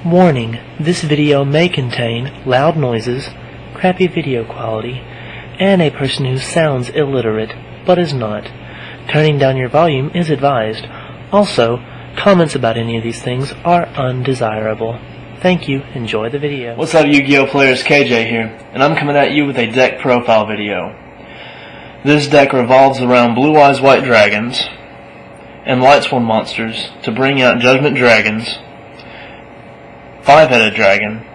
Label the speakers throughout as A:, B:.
A: Warning, this video may contain loud noises, crappy video quality, and a person who sounds illiterate, but is not. Turning down your volume is advised. Also, comments about any of these things are undesirable. Thank you. Enjoy the video.
B: What's up, Yu-Gi-Oh players? KJ here, and I'm coming at you with a deck profile video. This deck revolves around Blue Eyes White Dragons and Light Sworn monsters to bring out Judgment Dragons, Five-Headed Dragon,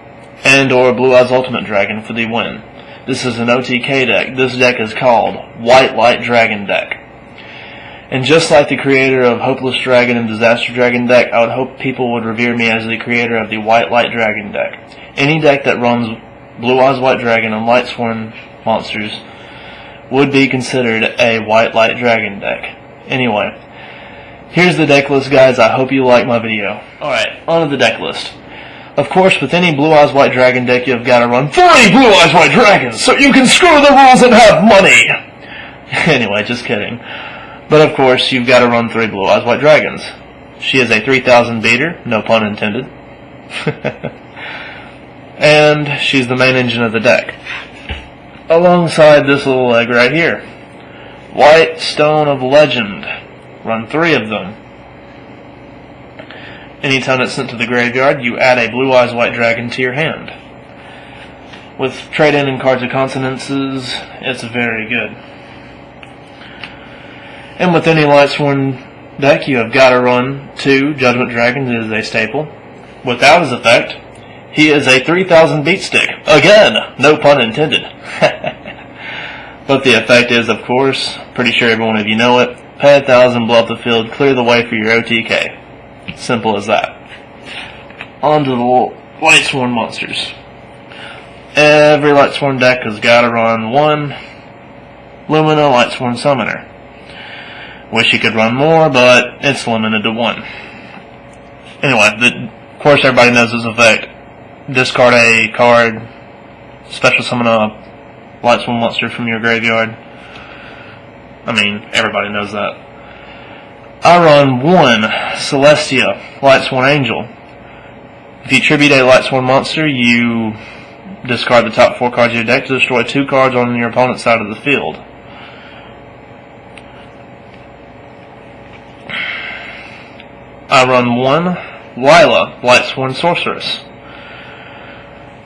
B: and or Blue Eyes Ultimate Dragon for the win. This is an OTK deck. This deck is called White Light Dragon deck. And just like the creator of Hopeless Dragon and Disaster Dragon deck, I would hope people would revere me as the creator of the White Light Dragon deck. Any deck that runs Blue Eyes White Dragon and Light Sworn monsters would be considered a White Light Dragon deck. Anyway, here's the deck list, guys. I hope you like my video. Alright, on to the deck list. Of course, with any Blue Eyes White Dragon deck, you've got to run 3 Blue Eyes White Dragons so you can screw the rules and have money! Anyway, just kidding. But of course, you've got to run 3 Blue Eyes White Dragons. She is a 3,000 beater, no pun intended. And she's the main engine of the deck. Alongside this little leg right here. White Stone of Legend. Run 3 of them. Anytime it's sent to the graveyard, you add a Blue Eyes White Dragon to your hand. With trade-in and cards of consonances, it's very good. And with any Light Sworn deck, you have got to run 2 Judgment Dragons. It is a staple. Without his effect, he is a 3,000 beat stick. Again, no pun intended. But the effect is, of course, pretty sure every one of you know it, pay 1,000, blow up the field, clear the way for your OTK. Simple as that. On to the Light Sworn monsters. Every Light Sworn deck has got to run 1 Lumina Light Sworn Summoner. Wish you could run more, but it's limited to 1. Anyway, of course everybody knows this effect. Discard a card, special summon a Light Sworn monster from your graveyard. I mean, everybody knows that. I run 1 Celestia Light Sworn Angel. If you tribute a Light Sworn monster, you discard the top 4 cards of your deck to destroy 2 cards on your opponent's side of the field. I run 1 Lila Light Sworn Sorceress.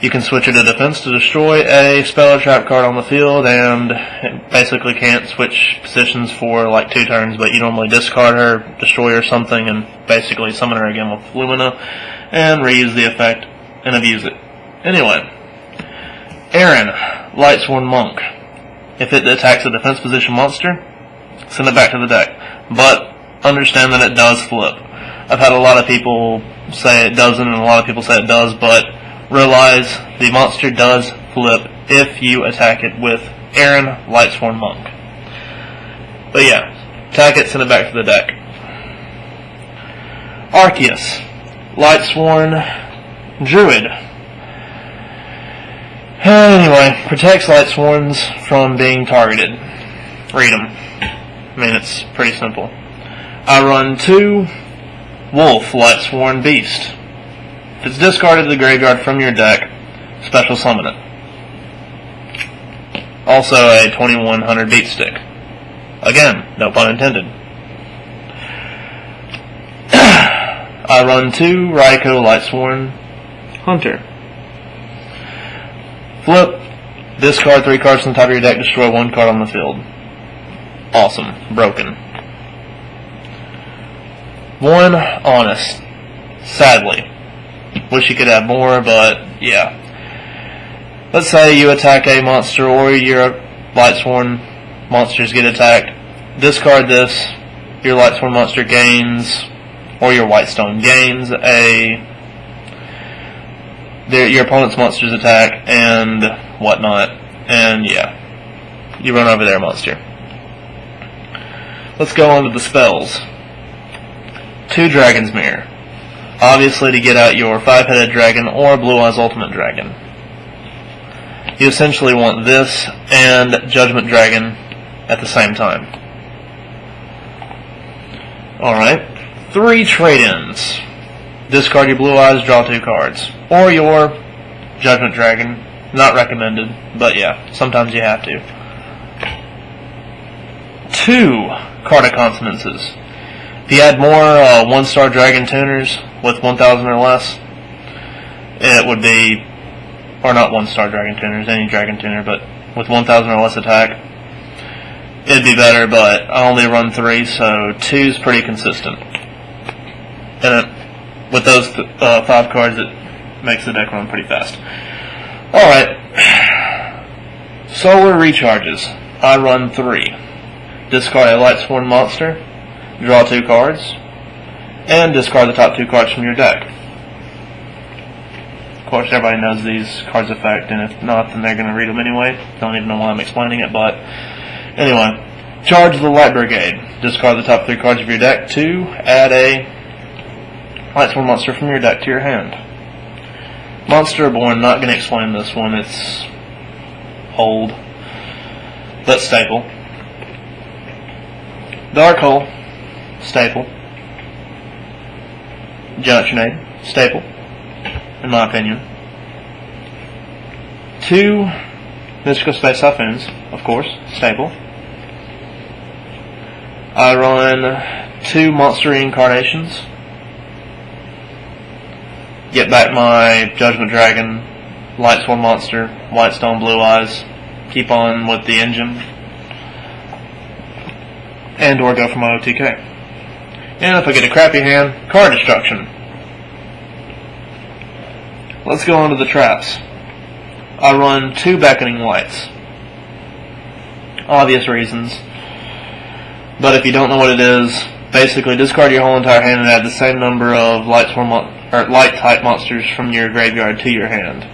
B: You can switch her to defense to destroy a spell or trap card on the field, and it basically can't switch positions for like 2 turns, but you normally discard her, destroy her something, and basically summon her again with Lumina, and reuse the effect, and abuse it. Anyway, Aaron, Light Sworn Monk. If it attacks a defense position monster, send it back to the deck. But understand that it does flip. I've had a lot of people say it doesn't, and a lot of people say it does, but realize the monster does flip if you attack it with Aaron, Light Sworn Monk. But yeah, attack it, send it back to the deck. Arceus, Light Sworn Druid. Anyway, protects Light Sworns from being targeted. Read them. I mean, it's pretty simple. I run 2 Wolf Light Sworn Beast. If it's discarded to the graveyard from your deck, special summon it. Also a 2100 beat stick. Again, no pun intended. I run 2 Raikou Light Sworn Hunter. Flip, discard 3 cards from the top of your deck, destroy 1 card on the field. Awesome. Broken. 1 Honest. Sadly. Wish you could have more, but yeah. Let's say you attack a monster or your Light Sworn monsters get attacked. Discard this. Your Light Sworn monster gains, or your White Stone gains your opponent's monster's attack and whatnot. And yeah, you run over their monster. Let's go on to the spells. 2 Dragon's Mirror. Obviously to get out your 5-Headed Dragon or Blue Eyes Ultimate Dragon. You essentially want this and Judgment Dragon at the same time. Alright. 3 trade-ins. discard your Blue Eyes, draw 2 cards. Or your Judgment Dragon. Not recommended, but yeah, sometimes you have to. 2 Card of Consonances. If you had more 1-star Dragon tuners with 1,000 or less, it would be, or not 1-star Dragon tuners, any Dragon tuner, but with 1,000 or less attack, it'd be better, but I only run 3, so 2's pretty consistent. And with those 5 cards, it makes the deck run pretty fast. Alright, Solar Recharges. I run 3. Discard a Lightsworn monster, draw 2 cards, and discard the top 2 cards from your deck. Of course, everybody knows these cards' effect, and if not, then they're going to read them anyway. Don't even know why I'm explaining it, but anyway. Charge the Light Brigade. Discard the top 3 cards of your deck to add a Lightsworn monster from your deck to your hand. Monsterborn, not going to explain this one, it's old, but staple. Dark Hole, staple. Junctionade, staple, in my opinion. 2 Mystical Space Typhoons, of course, staple. I run 2 Monster Reincarnations. Get back my Judgment Dragon, Lightsworn Monster, Whitestone Blue Eyes, keep on with the engine, and or go for my OTK. And if I get a crappy hand, Card Destruction. Let's go on to the traps. I run 2 Beckoning Lights. Obvious reasons. But if you don't know what it is, basically discard your whole entire hand and add the same number of light type monsters from your graveyard to your hand.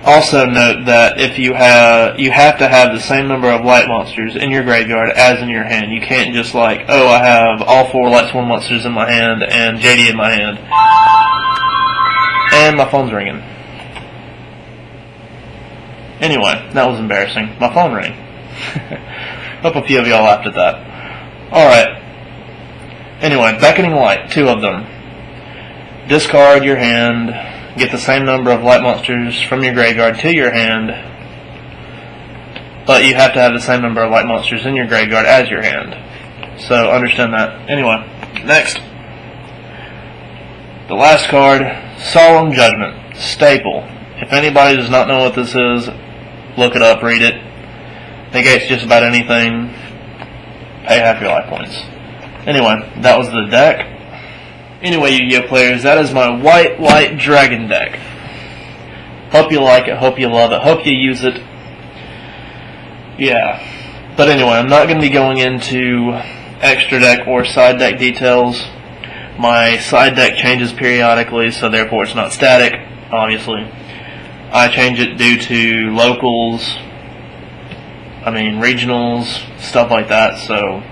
B: Also note that if you have to have the same number of light monsters in your graveyard as in your hand. You can't just like, oh, I have all 4 Lightsworn monsters in my hand and JD in my hand. And my phone's ringing. Anyway, that was embarrassing. My phone rang. Hope a few of y'all laughed at that. Alright. Anyway, Beckoning Light, 2 of them. Discard your hand, get the same number of light monsters from your graveyard to your hand, but you have to have the same number of light monsters in your graveyard as your hand. So understand that. Anyway, next. The last card, Solemn Judgment, staple. If anybody does not know what this is, look it up, read it. Negates just about anything. Pay half your life points. Anyway, that was the deck. Anyway, Yu-Gi-Oh players, that is my White Dragon deck. Hope you like it, hope you love it, hope you use it. Yeah. But anyway, I'm not going to be going into extra deck or side deck details. My side deck changes periodically, so therefore it's not static, obviously. I change it due to locals, regionals, stuff like that, so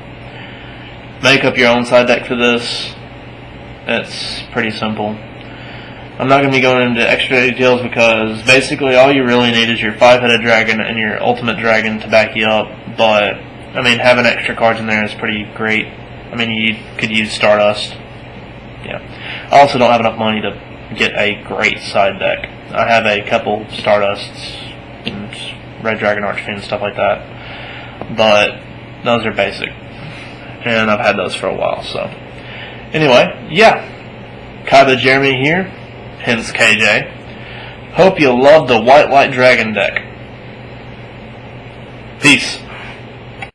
B: make up your own side deck for this. It's pretty simple. I'm not going to be going into extra details because basically all you really need is your 5-headed dragon and your ultimate dragon to back you up, but having extra cards in there is pretty great. You could use Stardust. Yeah. I also don't have enough money to get a great side deck. I have a couple Stardusts and Red Dragon Archfiend and stuff like that, but those are basic, and I've had those for a while, so. Anyway, yeah. Kaiba Jeremy here, hence KJ. Hope you love the White Light Dragon deck. Peace.